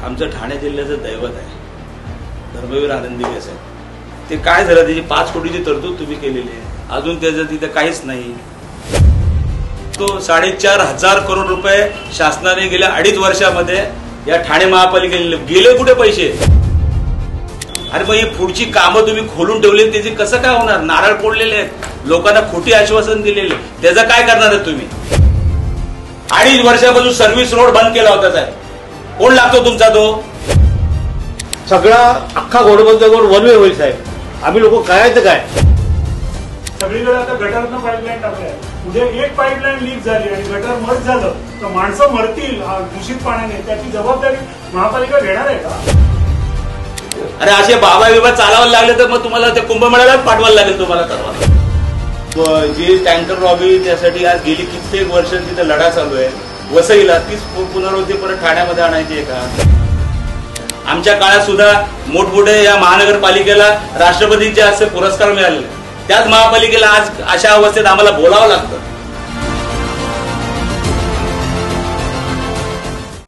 आमचं ठाणे जिल्ह्याचं दैवत आहे धर्मवीर आनंदी केस आहे। ते काय झालं, त्याची 5 कोटीची तरतूद तुम्ही केलेली आहे, अजून त्याचं तिथे काहीच नाही। तो 4,500 करोड रुपये शासनाने गेल्या 2.5 वर्षामध्ये या ठाणे महापालिकेने गेले कुठे पैसे? अरे मग ही पुढची कामं तुम्ही खोलून ठेवली, त्याची कसं काय होणार? नारळ फोडलेले आहेत, लोकांना खोटी आश्वासन दिलेले, त्याचं काय करणार आहे तुम्ही? 2.5 वर्षापासून सर्व्हिस रोड बंद केला होता साहेब, कोण लागतो तुमचा? तो सगळा अख्खा घोडबंदर वन वे होईल साहेब, आम्ही लोक काय सगळीकडे आता गटरनं पाईपलाईन टाकल्या, उद्या एक पाईपलाईन लीक झाली आणि गटर मर्ज झालं तर माणसं मरतील दूषित पाण्याने, त्याची जबाबदारी महापालिका घेणार आहे का? अरे असे बाबा बिबा चालावं लागले तर मग तुम्हाला ते कुंभमेळ्यालाच पाठवायला लागेल तुम्हाला सर्वांना। जी टँकर लॉबी त्यासाठी आज गेली कित्येक वर्ष तिथे लढा चालू आहे, वसईला तीच पुनरावृत्ती परत ठाण्यामध्ये आणायची आहे का? आमच्या काळात सुद्धा मोठमोठे या महानगरपालिकेला राष्ट्रपतींचे असे पुरस्कार मिळाले, त्याच महापालिकेला आज अशा अवस्थेत आम्हाला बोलावं लागतं।